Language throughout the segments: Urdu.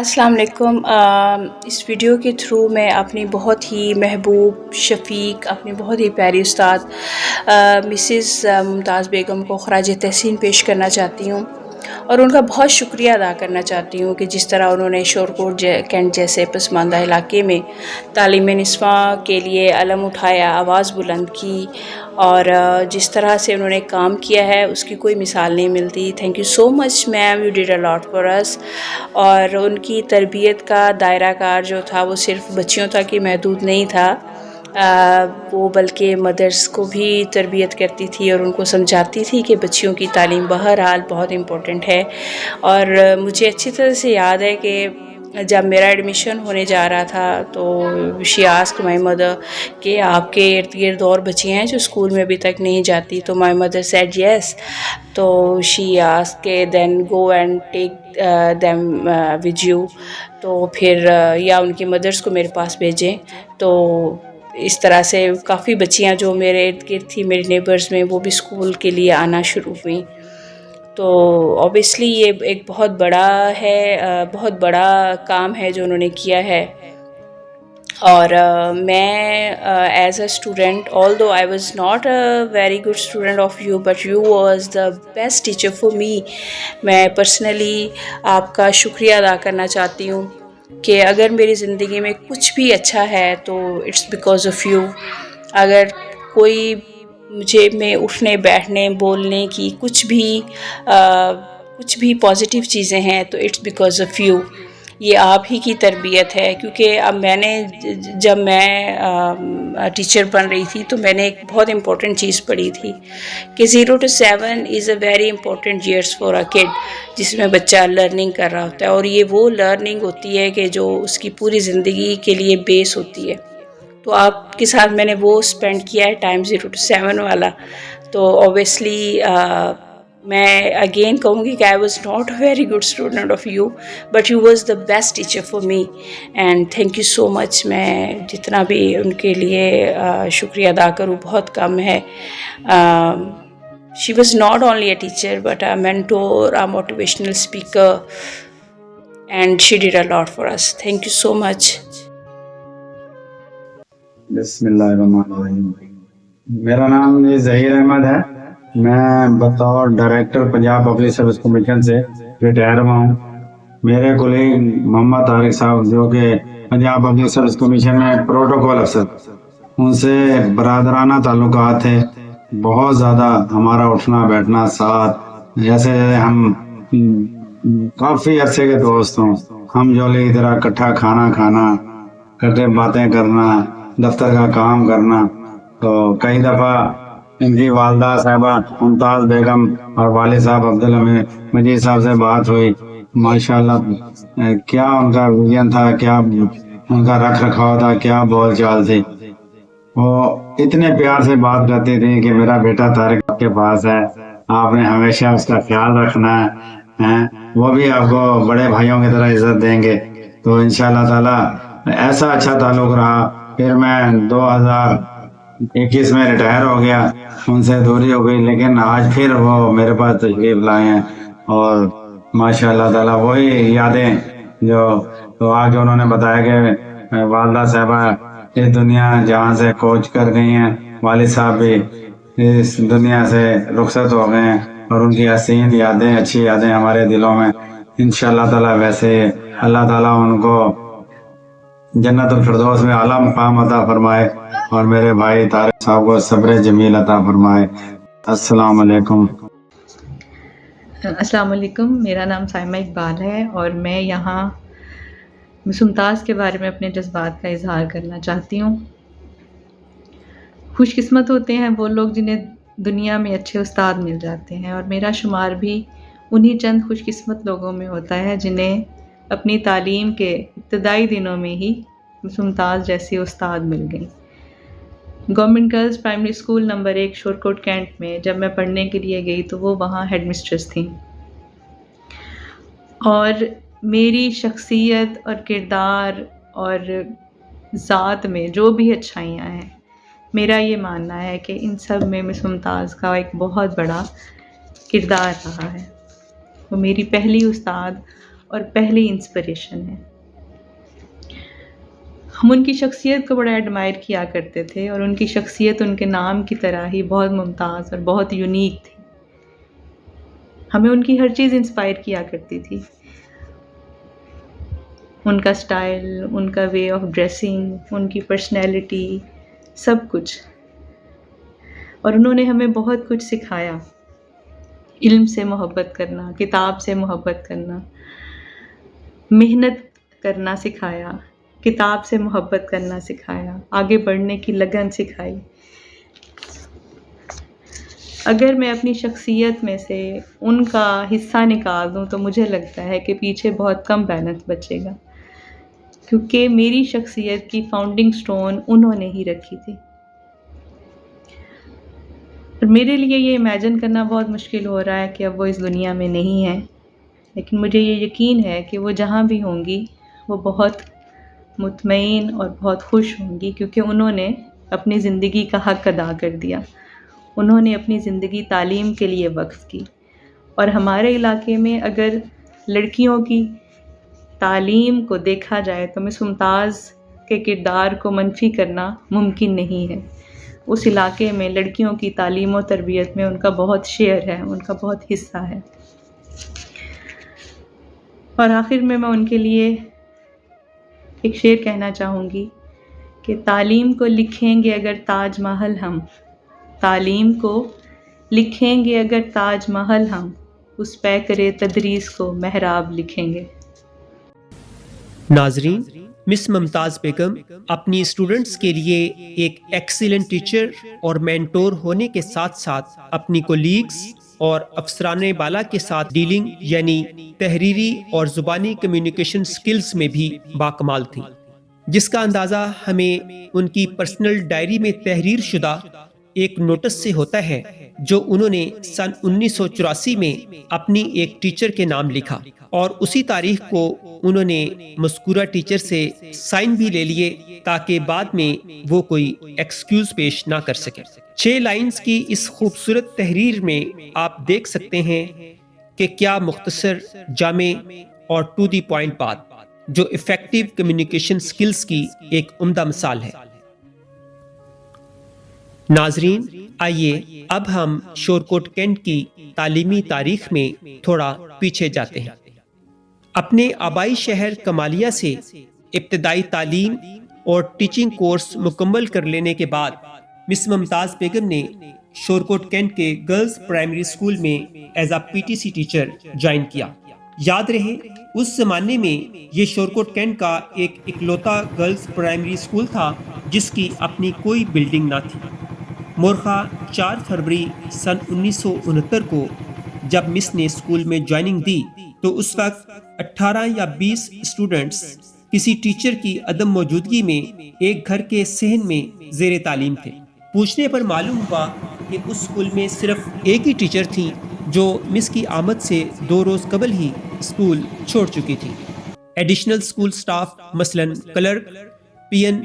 السلام علیکم۔ اس ویڈیو کے تھرو میں اپنی بہت ہی محبوب شفیق، اپنی بہت ہی پیاری استاد مسز ممتاز بیگم کو خراج تحسین پیش کرنا چاہتی ہوں، اور ان کا بہت شکریہ ادا کرنا چاہتی ہوں کہ جس طرح انہوں نے شورکوٹ کینٹ جیسے پسماندہ علاقے میں تعلیم نسواں کے لیے علم اٹھایا، آواز بلند کی، اور جس طرح سے انہوں نے کام کیا ہے اس کی کوئی مثال نہیں ملتی۔ Thank you so much ma'am, you did a lot for us. اور ان کی تربیت کا دائرہ کار جو تھا وہ صرف بچیوں تک ہی محدود نہیں تھا، وہ بلکہ مدرس کو بھی تربیت کرتی تھی اور ان کو سمجھاتی تھی کہ بچیوں کی تعلیم بہرحال بہت امپورٹنٹ ہے۔ اور مجھے اچھی طرح سے یاد ہے کہ جب میرا ایڈمیشن ہونے جا رہا تھا تو شی آسکڈ مائی مدر کہ آپ کے ارد گرد اور بچیاں ہیں جو اسکول میں ابھی تک نہیں جاتی، تو مائی مدر سیڈ یس۔ تو شی آسکڈ کہ then go and take them with you, تو پھر یا ان کی مدرس کو میرے پاس بھیجیں۔ تو اس طرح سے کافی بچیاں جو میرے ارد گرد تھی، میری نیبرز میں، وہ بھی اسکول کے لیے آنا شروع ہوئیں۔ تو اوبیسلی یہ ایک بہت بڑا ہے، بہت بڑا کام ہے جو انہوں نے کیا ہے۔ اور میں as a student, although I was not a very good student of you but you was the best teacher for me. میں پرسنلی آپ کا شکریہ ادا کرنا چاہتی ہوں کہ اگر میری زندگی میں کچھ بھی اچھا ہے تو اٹس بیکاز آف یو۔ اگر کوئی میں اٹھنے بیٹھنے بولنے کی کچھ بھی پازیٹیو چیزیں ہیں تو اٹس بیکاز آف یو۔ یہ آپ ہی کی تربیت ہے، کیونکہ اب جب میں ٹیچر بن رہی تھی تو میں نے ایک بہت امپورٹنٹ چیز پڑھی تھی کہ 0 to 7 is a very important years for a kid, جس میں بچہ لرننگ کر رہا ہوتا ہے، اور یہ وہ لرننگ ہوتی ہے کہ جو اس کی پوری زندگی کے لیے بیس ہوتی ہے۔ تو آپ کے ساتھ میں نے وہ اسپینڈ کیا ہے ٹائم 0 to 7 والا۔ تو اوبیسلی میں اگین کہوں گی کہ I was not a very good student of you but you was the best teacher for me, and thank you so much. میں جتنا بھی ان کے لیے شکریہ ادا کروں بہت کم ہے۔ She was not only a teacher but a mentor, a motivational speaker, and she did a lot for us. Thank you so much. بسم اللہ الرحمن الرحیم۔ میرا نام ظہیر احمد ہے۔ میں بطور director Punjab public service commission سے ریٹائر ہوا ہوں۔ میرے کولیگ محمد طارق صاحب جو کہ پنجاب پبلک سروس کمیشن میں پروٹوکول افسر، ان سے برادرانہ تعلقات تھے۔ بہت زیادہ ہمارا اٹھنا بیٹھنا ساتھ، جیسے ہم کافی عرصے کے دوست ہوں۔ ہم جولی کی طرح اکٹھا کھانا اکٹھے باتیں کرنا، دفتر کا کام کرنا۔ تو کئی دفعہ ان کی والدہ صاحبہ ممتاز بیگم اور والد صاحب عبدالحمید مجید صاحب سے بات ہوئی۔ ماشاءاللہ کیا ان کا ویژن تھا، کیا ان کا رکھ رکھاؤ تھا، کیا بول چال تھی۔ وہ اتنے پیار سے بات کرتی تھی کہ میرا بیٹا طارق آپ کے پاس ہے، آپ نے ہمیشہ اس کا خیال رکھنا ہے، وہ بھی آپ کو بڑے بھائیوں کی طرح عزت دیں گے۔ تو انشاءاللہ تعالی ایسا اچھا تعلق رہا۔ پھر میں 2021 میں ریٹائر ہو گیا، ان سے دوری ہو گئی، لیکن آج پھر وہ میرے پاس تشریف لائے ہیں، اور ماشاءاللہ تعالی وہی یادیں جو تو آج انہوں نے بتایا کہ والدہ صاحبہ اس دنیا جہاں سے کوچ کر گئی ہیں، والد صاحب بھی اس دنیا سے رخصت ہو گئے ہیں، اور ان کی حسین یادیں، اچھی یادیں ہمارے دلوں میں انشاءاللہ تعالی ویسے اللہ تعالیٰ ان کو جنت الفردوس میں اعلیٰ مقام عطا فرمائے، اور میرے بھائی طارق صاحب کو صبر جمیل عطا فرمائے۔ السلام علیکم۔ السلام علیکم، میرا نام سائمہ اقبال ہے، اور میں یہاں مس ممتاز کے بارے میں اپنے جذبات کا اظہار کرنا چاہتی ہوں۔ خوش قسمت ہوتے ہیں وہ لوگ جنہیں دنیا میں اچھے استاد مل جاتے ہیں، اور میرا شمار بھی انہی چند خوش قسمت لوگوں میں ہوتا ہے جنہیں اپنی تعلیم کے ابتدائی دنوں میں ہی مس ممتاز جیسی استاد مل گئیں۔ Government girls primary school number 1 Shorkot Kent میں جب میں پڑھنے کے لیے گئی تو وہ وہاں ہیڈ مسٹریس تھیں، اور میری شخصیت اور کردار اور ذات میں جو بھی اچھائیاں ہیں، میرا یہ ماننا ہے کہ ان سب میں مس ممتاز کا ایک بہت بڑا کردار رہا ہے۔ وہ میری پہلی استاد اور پہلی انسپریشن ہیں۔ ہم ان کی شخصیت کو بڑا ایڈمائر کیا کرتے تھے، اور ان کی شخصیت ان کے نام کی طرح ہی بہت ممتاز اور بہت یونیک تھی۔ ہمیں ان کی ہر چیز انسپائر کیا کرتی تھی، ان کا سٹائل، ان کا وے آف ڈریسنگ، ان کی پرسنالٹی، سب کچھ۔ اور انہوں نے ہمیں بہت کچھ سکھایا، علم سے محبت کرنا، کتاب سے محبت کرنا، محنت کرنا سکھایا، کتاب سے محبت کرنا سکھایا، آگے بڑھنے کی لگن سکھائی۔ اگر میں اپنی شخصیت میں سے ان کا حصہ نکال دوں تو مجھے لگتا ہے کہ پیچھے بہت کم بیلنس بچے گا، کیونکہ میری شخصیت کی فاؤنڈنگ سٹون انہوں نے ہی رکھی تھی۔ اور میرے لیے یہ امیجن کرنا بہت مشکل ہو رہا ہے کہ اب وہ اس دنیا میں نہیں ہیں، لیکن مجھے یہ یقین ہے کہ وہ جہاں بھی ہوں گی وہ بہت مطمئن اور بہت خوش ہوں گی، کیونکہ انہوں نے اپنی زندگی کا حق ادا کر دیا۔ انہوں نے اپنی زندگی تعلیم کے لیے وقف کی، اور ہمارے علاقے میں اگر لڑکیوں کی تعلیم کو دیکھا جائے تو مس ممتاز کے کردار کو منفی کرنا ممکن نہیں ہے۔ اس علاقے میں لڑکیوں کی تعلیم و تربیت میں ان کا بہت شیئر ہے، ان کا بہت حصہ ہے۔ اور آخر میں ان کے لیے ایک شعر کہنا چاہوں گی کہ تعلیم کو لکھیں گے اگر تاج محل ہم، تعلیم کو لکھیں گے اگر تاج محل ہم، اس پیکرے تدریس کو محراب لکھیں گے۔ ناظرین، مس ممتاز بیگم اپنی اسٹوڈنٹس کے لیے ایک ایکسیلنٹ ٹیچر اور مینٹور ہونے کے ساتھ ساتھ اپنی کولیگز اور افسران بالا کے ساتھ ڈیلنگ یعنی تحریری اور زبانی کمیونیکیشن سکلز میں بھی باکمال تھیں، جس کا اندازہ ہمیں ان کی پرسنل ڈائری میں تحریر شدہ ایک نوٹس سے ہوتا ہے جو انہوں نے سن 1984 میں اپنی ایک ٹیچر کے نام لکھا، اور اسی تاریخ کو انہوں نے مذکورہ ٹیچر سے سائن بھی لے لیے تاکہ بعد میں وہ کوئی ایکسکیوز پیش نہ کر سکے۔ 6 لائنز کی اس خوبصورت تحریر میں آپ دیکھ سکتے ہیں کہ کیا مختصر، جامع اور ٹو دی پوائنٹ بات، جو افیکٹو کمیونیکیشن سکلز کی ایک عمدہ مثال ہے۔ ناظرین، آئیے اب ہم شورکوٹ کینٹ کی تعلیمی تاریخ میں تھوڑا پیچھے جاتے ہیں۔ اپنے آبائی شہر کمالیہ سے ابتدائی تعلیم اور ٹیچنگ کورس مکمل کر لینے کے بعد مس ممتاز بیگم نے شورکوٹ کینٹ کے گرلز پرائمری اسکول میں ایز اے PTC ٹیچر جوائن کیا۔ یاد رہے، اس زمانے میں یہ شورکوٹ کینٹ کا ایک اکلوتا گرلز پرائمری اسکول تھا جس کی اپنی کوئی بلڈنگ نہ تھی۔ مورخہ 4 فروری سن 1969 کو جب مس نے اسکول میں جوائننگ دی تو اس وقت 18 یا 20 اسٹوڈنٹس کسی ٹیچر کی عدم موجودگی میں ایک گھر کے صحن میں زیر تعلیم تھے۔ پوچھنے پر معلوم ہوا کہ اس اسکول میں صرف ایک ہی ٹیچر تھیں جو مس کی آمد سے 2 روز قبل ہی اسکول چھوڑ چکی تھی۔ ایڈیشنل اسکول سٹاف مثلاً کلرک، پین،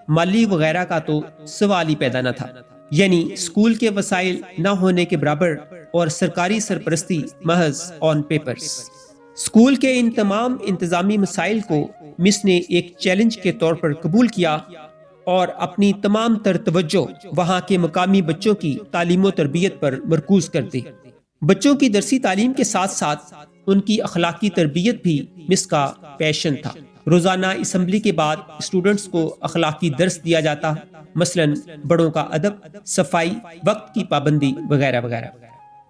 مالی وغیرہ کا تو سوال ہی پیدا نہ تھا، یعنی اسکول کے وسائل نہ ہونے کے برابر اور سرکاری سرپرستی محض آن پیپرز۔ اسکول کے ان تمام انتظامی مسائل کو مس نے ایک چیلنج کے طور پر قبول کیا اور اپنی تمام تر توجہ وہاں کے مقامی بچوں کی تعلیم و تربیت پر مرکوز کر دی۔ بچوں کی درسی تعلیم کے ساتھ ساتھ ان کی اخلاقی تربیت بھی مس کا پیشن تھا۔ روزانہ اسمبلی کے بعد اسٹوڈنٹس کو اخلاقی درس دیا جاتا، مثلاً بڑوں کا ادب، صفائی، وقت کی پابندی وغیرہ وغیرہ۔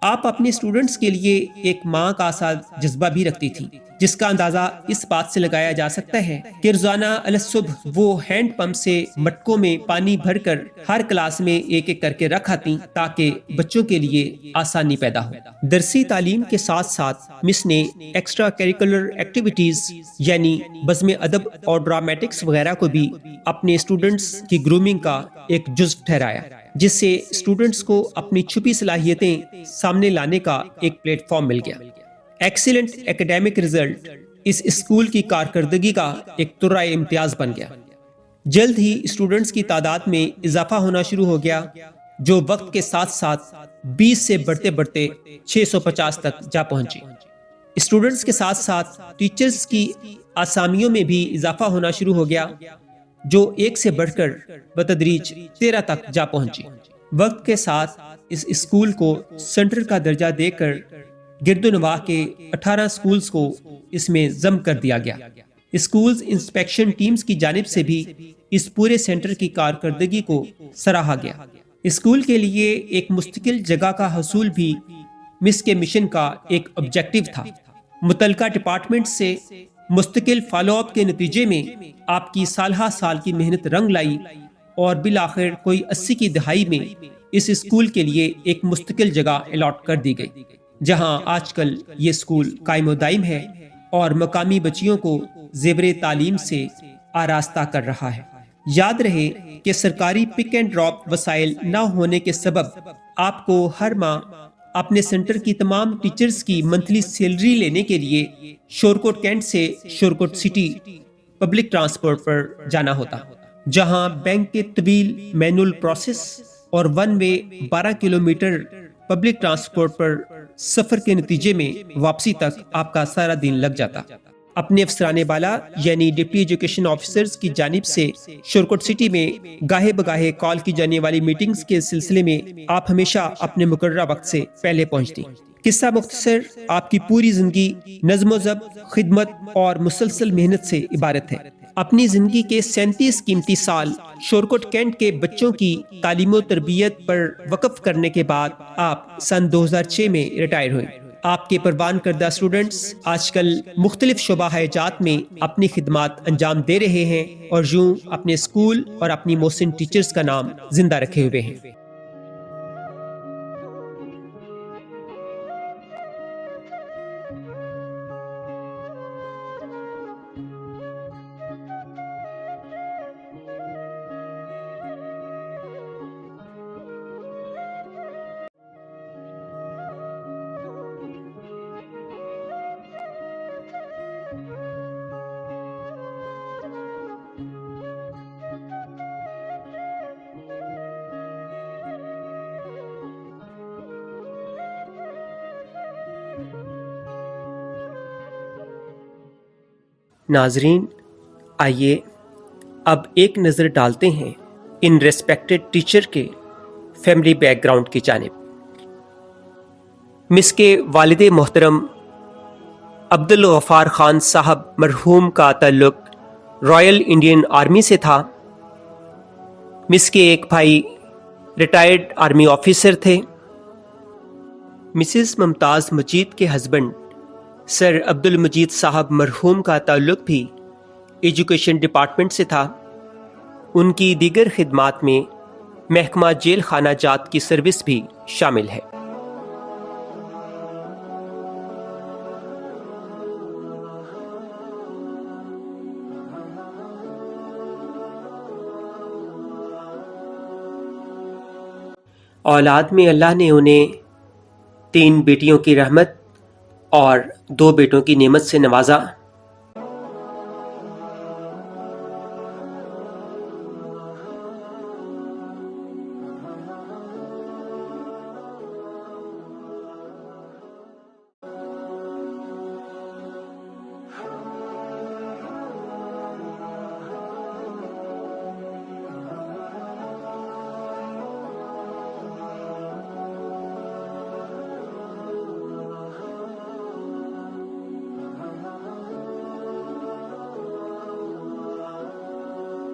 آپ اپنے اسٹوڈنٹس کے لیے ایک ماں کا سا جذبہ بھی رکھتی تھی، جس کا اندازہ اس بات سے لگایا جا سکتا ہے کہ روزانہ الصبح وہ ہینڈ پمپ سے مٹکوں میں پانی بھر کر ہر کلاس میں ایک ایک کر کے رکھ آتی تاکہ بچوں کے لیے آسانی پیدا ہو۔ درسی تعلیم کے ساتھ ساتھ مس نے ایکسٹرا کریکولر ایکٹیویٹیز یعنی بزم ادب اور ڈرامیٹکس وغیرہ کو بھی اپنے اسٹوڈنٹس کی گرومنگ کا ایک جزو ٹھہرایا، جس سے اسٹوڈنٹس کو اپنی چھپی صلاحیتیں سامنے لانے کا ایک پلیٹ فارم مل گیا۔ ایکسیلنٹ ایکیڈیمک رزلٹ اس اسکول کی کارکردگی کا ایک ترائے امتیاز بن گیا۔ جلد ہی اسٹوڈنٹس کی تعداد میں اضافہ ہونا شروع ہو گیا، جو وقت کے ساتھ ساتھ 20 سے بڑھتے بڑھتے 650 تک جا پہنچی۔ اسٹوڈنٹس کے ساتھ ساتھ ٹیچرز کی آسامیوں میں بھی اضافہ ہونا شروع ہو گیا، جو ایک سے بڑھ کر بتدریج 13 تک جا پہنچی۔ وقت کے ساتھ اس اسکول کو سینٹر کا درجہ دے کر گرد و نواح کے 18 اسکولز کو اس میں ضم کر دیا گیا۔ اسکولز انسپیکشن ٹیمز کی جانب سے بھی اس پورے سینٹر کی کارکردگی کو سراہا گیا۔ اسکول کے لیے ایک مستقل جگہ کا حصول بھی مس کے مشن کا ایک آبجیکٹو تھا۔ متعلقہ ڈپارٹمنٹ سے مستقل فالو اپ کے نتیجے میں آپ کی سالہ سال کی محنت رنگ لائی اور بالآخر کوئی 80 کی دہائی میں اس اسکول کے لیے ایک مستقل جگہ الاٹ کر دی گئی، جہاں آج کل یہ اسکول قائم و دائم ہے اور مقامی بچیوں کو زیور تعلیم سے آراستہ کر رہا ہے۔ یاد رہے کہ سرکاری پک اینڈ ڈراپ وسائل نہ ہونے کے سبب آپ کو ہر ماہ اپنے سینٹر کی تمام ٹیچرز کی منتھلی سیلری لینے کے لیے شورکوٹ کینٹ سے شورکوٹ سٹی پبلک ٹرانسپورٹ پر جانا ہوتا، جہاں بینک کے طویل مینول پروسیس اور one way 12 kilometre public transport پر سفر کے نتیجے میں واپسی تک آپ کا سارا دن لگ جاتا۔ اپنے افسران بالا یعنی ڈپٹی ایجوکیشن آفیسرز کی جانب سے شورکوٹ سٹی میں گاہے بگاہے کال کی جانے والی میٹنگز کے سلسلے میں آپ ہمیشہ اپنے مقررہ وقت سے پہلے پہنچتی۔ قصہ مختصر آپ کی پوری زندگی نظم و ضبط، خدمت اور مسلسل محنت سے عبارت ہے۔ اپنی زندگی کے 37 قیمتی سال شورکوٹ کینٹ کے بچوں کی تعلیم و تربیت پر وقف کرنے کے بعد آپ سن 2006 میں ریٹائر ہوئے۔ آپ کے پروان کردہ اسٹوڈنٹس آج کل مختلف شعبہ جات میں اپنی خدمات انجام دے رہے ہیں اور یوں اپنے اسکول اور اپنی محسن ٹیچرز کا نام زندہ رکھے ہوئے ہیں۔ ناظرین، آئیے اب ایک نظر ڈالتے ہیں ان ریسپیکٹڈ ٹیچر کے فیملی بیک گراؤنڈ کی جانب۔ مس کے والد محترم عبدالغفار خان صاحب مرحوم کا تعلق رائل انڈین آرمی سے تھا۔ مس کے ایک بھائی ریٹائرڈ آرمی آفیسر تھے۔ مسز ممتاز مجید کے ہسبینڈ سر عبد المجید صاحب مرحوم کا تعلق بھی ایجوکیشن ڈپارٹمنٹ سے تھا۔ ان کی دیگر خدمات میں محکمہ جیل خانہ جات کی سروس بھی شامل ہے۔ اولاد میں اللہ نے انہیں 3 بیٹیوں کی رحمت اور 2 بیٹوں کی نعمت سے نوازا۔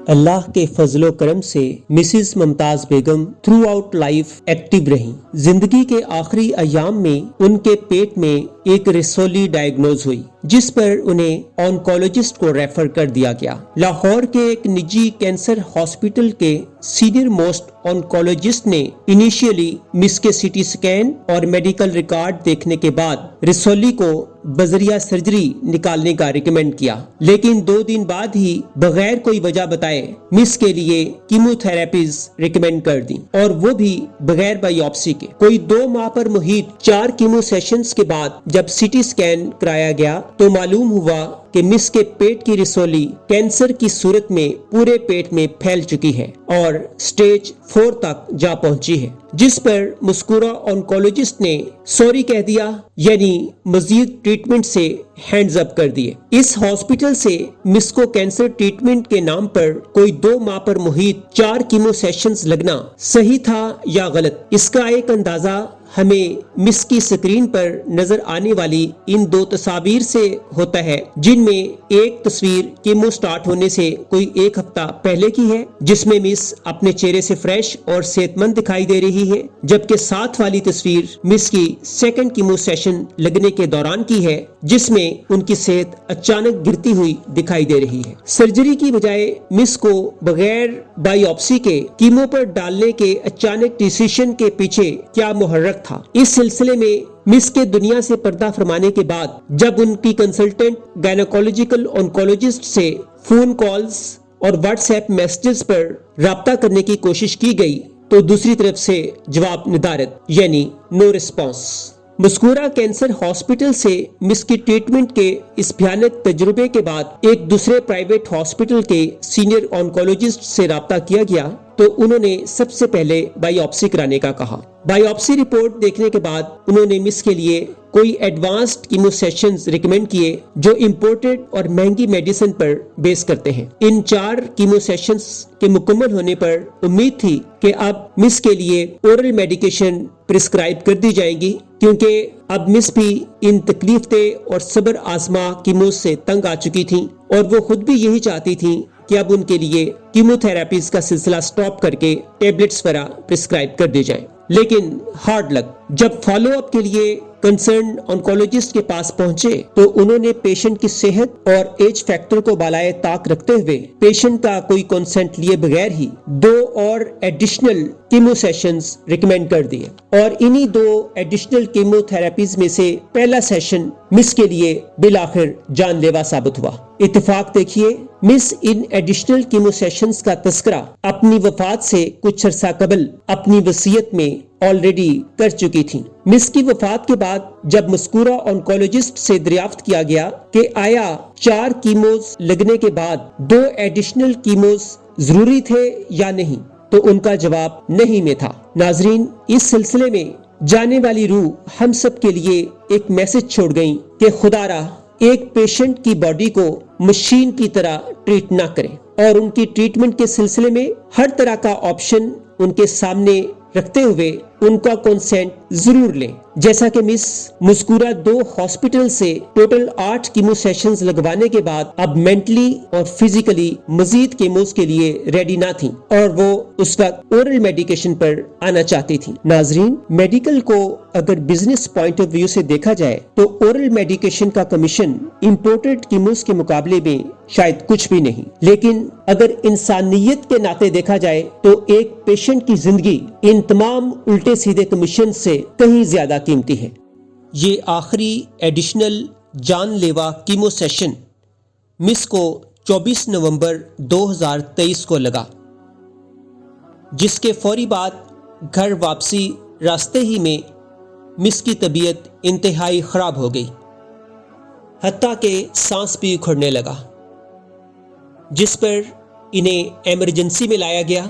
اللہ کے فضل و کرم سے Mrs Mumtaz Begum through out life active رہیں۔ زندگی کے آخری ایام میں ان کے پیٹ میں ایک رسولی ڈائیگنوز ہوئی، جس پر انہیں آنکولوجسٹ کو ریفر کر دیا گیا۔ لاہور کے ایک نجی کینسر ہاسپٹل کے سینئر موسٹ آنکولوجسٹ نے انیشیلی مس کے سی ٹی سکین اور میڈیکل ریکارڈ دیکھنے کے بعد رسولی کو بذریعہ سرجری نکالنے کا ریکمینڈ کیا، لیکن 2 دن بعد ہی بغیر کوئی وجہ بتائے مس کے لیے کیمو تھراپیز ریکمینڈ کر دی، اور وہ بھی بغیر بائیوپسی کے۔ کوئی 2 ماہ پر محیط 4 کیمو سیشنز کے بعد جب سی ٹی سکین کرایا گیا تو معلوم ہوا کہ مس کے پیٹ کی رسولی کینسر کی صورت میں پورے پیٹ میں پھیل چکی ہے اور سٹیج 4 تک جا پہنچی ہے، جس پر مذکورہ آنکولوجسٹ نے سوری کہہ دیا، یعنی مزید ٹریٹمنٹ سے ہینڈز اپ کر دیے۔ اس ہاسپٹل سے مس کو کینسر ٹریٹمنٹ کے نام پر کوئی 2 ماہ پر محیط 4 کیمو سیشنز لگنا صحیح تھا یا غلط، اس کا ایک اندازہ ہمیں مس کی سکرین پر نظر آنے والی ان 2 تصاویر سے ہوتا ہے، جن میں ایک تصویر کیمو سٹارٹ ہونے سے کوئی 1 ہفتہ پہلے کی ہے، جس میں مس اپنے چہرے سے فریش اور صحت مند دکھائی دے رہی ہے، جبکہ ساتھ والی تصویر مس کی سیکنڈ کیمو سیشن لگنے کے دوران کی ہے، جس میں ان کی صحت اچانک گرتی ہوئی دکھائی دے رہی ہے۔ سرجری کی بجائے مس کو بغیر بائیوپسی کے کیمو پر ڈالنے کے اچانک ڈیسیشن کے پیچھے کیا محرک تھا؟ اس سلسلے میں مس کے دنیا سے پردہ فرمانے کے بعد جب ان کی کنسلٹنٹ گائنیکولوجیکل آنکولوجسٹ سے فون کالز اور واٹس ایپ میسجز پر رابطہ کرنے کی کوشش کی گئی تو دوسری طرف سے جواب ندارت، یعنی نو رسپانس۔ مذکورہ کینسر ہاسپٹل سے مس کی ٹریٹمنٹ کے اس بھیانک تجربے کے بعد ایک دوسرے پرائیویٹ ہاسپٹل کے سینئر آنکولوجسٹ سے رابطہ کیا گیا تو انہوں نے سب سے پہلے بائیوپسی کرانے کا کہا۔ بائیوپسی رپورٹ دیکھنے کے بعد انہوں نے مس کے لیے کوئی ایڈوانسڈ کیمو سیشنز ریکمینڈ کیے جو امپورٹڈ اور مہنگی میڈیسن پر بیس کرتے ہیں۔ ان 4 کیمو سیشنز کے مکمل ہونے پر امید تھی کہ اب مس کے لیے اورل میڈیکیشن پرسکرائب کر دی جائیں گی، کیونکہ اب مس بھی ان تکلیف دہ اور صبر آزما کیمو سے تنگ آ چکی تھیں اور وہ خود بھی یہی چاہتی تھیں کہ اب ان کے لیے کیمو تھراپیز کا سلسلہ سٹاپ کر کے ٹیبلٹس وغیرہ پرسکرائب کر دی جائیں۔ لیکن ہارڈ لک، جب فالو اپ کے لیے کنسرن آنکولوجسٹ کے پاس پہنچے تو انہوں نے پیشنٹ کی صحت اور ایج فیکٹر کو بالائے طاق رکھتے ہوئے پیشنٹ کا کوئی کنسنٹ لیے بغیر ہی 2 اور ایڈیشنل کیمو سیشنز ریکمینڈ کر دیے، اور انہی 2 ایڈیشنل کیمو تھراپیز میں سے پہلا سیشن مس کے لیے بالآخر جان لیوا ثابت ہوا۔ اتفاق دیکھیے، مس ان ایڈیشنل کیمو سیشنز کا تذکرہ اپنی وفات سے کچھ عرصہ قبل اپنی وصیت میں آلریڈی کر چکی تھیں۔ مس کی وفات کے بعد جب مذکورہ آنکولوجسٹ سے دریافت کیا گیا کہ آیا 4 کیموز لگنے کے بعد 2 ایڈیشنل کیموز ضروری تھے یا نہیں، تو ان کا جواب نہیں میں تھا۔ ناظرین، اس سلسلے میں جانے والی روح ہم سب کے لیے ایک میسج چھوڑ گئیں کہ خدا را ایک پیشنٹ کی باڈی کو مشین کی طرح ٹریٹ نہ کریں اور ان کی ٹریٹمنٹ کے سلسلے میں ہر طرح کا آپشن ان کے سامنے رکھتے ہوئے ان کا کنسنٹ ضرور لیں۔ جیسا کہ مس مذکورہ 2 ہاسپٹل سے ٹوٹل 8 کیمو سیشنز لگوانے کے بعد اب مینٹلی اور فزیکلی مزید کیموز کے لیے ریڈی نہ تھیں اور وہ اس وقت اورل میڈیکیشن پر آنا چاہتی تھیں۔ ناظرین، میڈیکل کو اگر بزنس پوائنٹ آف ویو سے دیکھا جائے تو اورل میڈیکیشن کا کمیشن امپورٹڈ کیموز کے مقابلے میں شاید کچھ بھی نہیں، لیکن اگر انسانیت کے ناطے دیکھا جائے تو ایک پیشنٹ کی زندگی ان تمام الٹے سیدھے کمیشن سے کہیں زیادہ قیمتی ہے۔ یہ آخری ایڈیشنل جان لیوا کیمو سیشن مس کو 24 نومبر 2023 کو لگا، جس کے فوری بعد گھر واپسی راستے ہی میں مس کی طبیعت انتہائی خراب ہو گئی، حتیٰ کہ سانس بھی اکھڑنے لگا، جس پر انہیں ایمرجنسی میں لایا گیا۔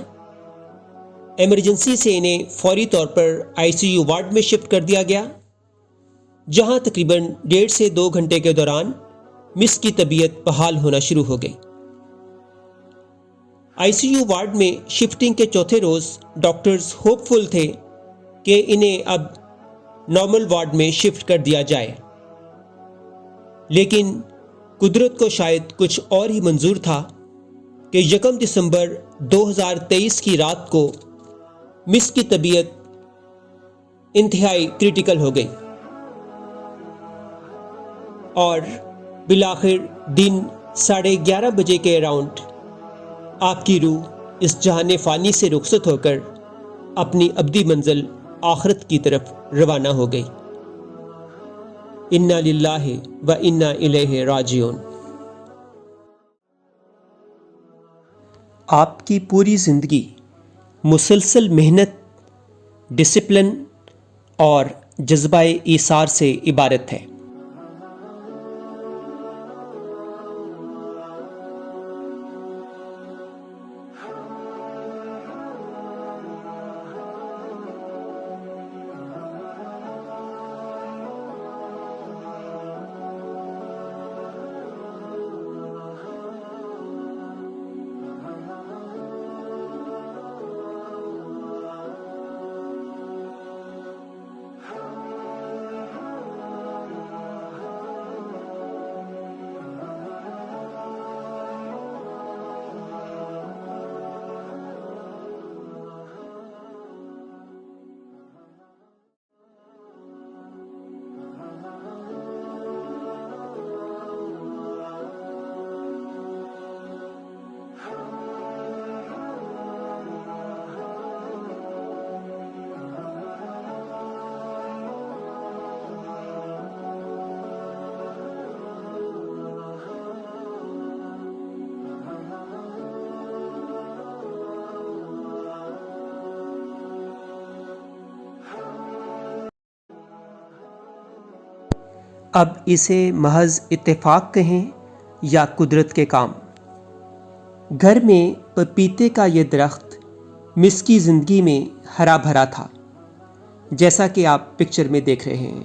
ایمرجنسی سے انہیں فوری طور پر ICU وارڈ میں شفٹ کر دیا گیا، جہاں تقریباً 1.5 سے 2 گھنٹے کے دوران مس کی طبیعت بحال ہونا شروع ہو گئی۔ ICU وارڈ میں شفٹنگ کے چوتھے روز ڈاکٹرز ہوپ فل تھے کہ انہیں اب نارمل وارڈ میں شفٹ کر دیا جائے، لیکن قدرت کو شاید کچھ اور ہی منظور تھا کہ 1 دسمبر 2023 کی رات کو مس کی طبیعت انتہائی کریٹیکل ہو گئی اور بالآخر دن 11:30 بجے کے اراؤنڈ آپ کی روح اس جہان فانی سے رخصت ہو کر اپنی ابدی منزل آخرت کی طرف روانہ ہو گئی۔ انا للہ و انا الیہ راجعون۔ آپ کی پوری زندگی مسلسل محنت، ڈسپلن اور جذبہ ایثار سے عبارت ہے۔ اب اسے محض اتفاق کہیں یا قدرت کے کام۔ گھر میں پپیتے کا یہ درخت مس کی زندگی میں ہرا بھرا تھا، جیسا کہ آپ پکچر میں دیکھ رہے ہیں۔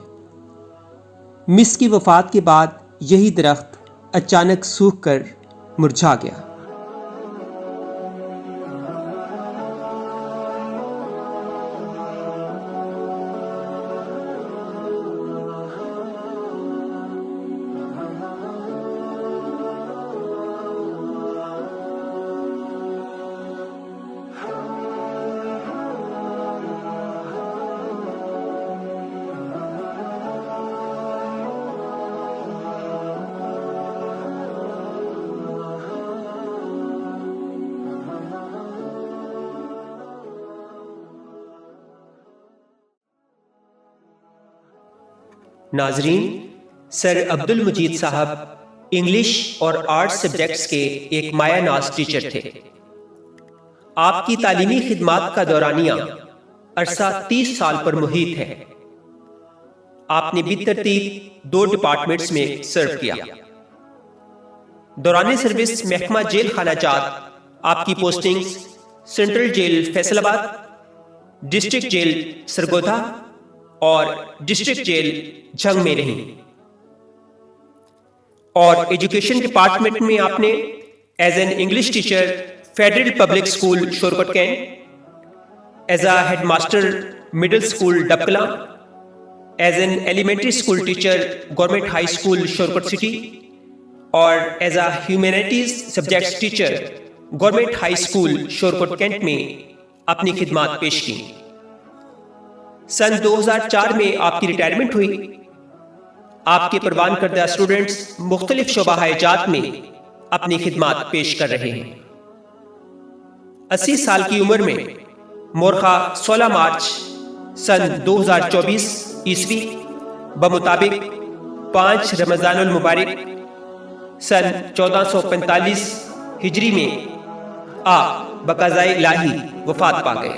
مس کی وفات کے بعد یہی درخت اچانک سوکھ کر مرجھا گیا۔ ناظرین، سر عبد المجید صاحب انگلش اور آرٹ سبجیکٹس کے ایک مایہ ناز ٹیچر تھے۔ آپ کی تعلیمی خدمات کا دورانیہ عرصہ 30 سال پر محیط ہے۔ آپ نے بالترتیب 2 ڈپارٹمنٹس میں سرو کیا۔ دوران سروس محکمہ جیل خانہ جات آپ کی پوسٹنگز سینٹرل جیل فیصل آباد، ڈسٹرکٹ جیل سرگودا اور ڈسٹرکٹ جیل جھنگ میں رہیں، اور ایجوکیشن ڈپارٹمنٹ میں آپ نے as an English teacher federal public school Shorkot cantt, as a head master middle school Dabkala, as an elementary school teacher government high school Shorkot city, اور as a humanities subjects teacher government high school Shorkot Kent میں اپنی خدمات پیش کی۔ سن 2004 میں آپ کی ریٹائرمنٹ ہوئی۔ آپ کے پروان کردہ اسٹوڈنٹس مختلف شعبہ جات میں اپنی خدمات پیش کر رہے ہیں۔ 80 سال کی عمر میں مورخہ 16 مارچ سن 2024 عیسوی بمطابق 5 رمضان المبارک سن 1445 ہجری میں آپ بقضائے الہی وفات پا گئے۔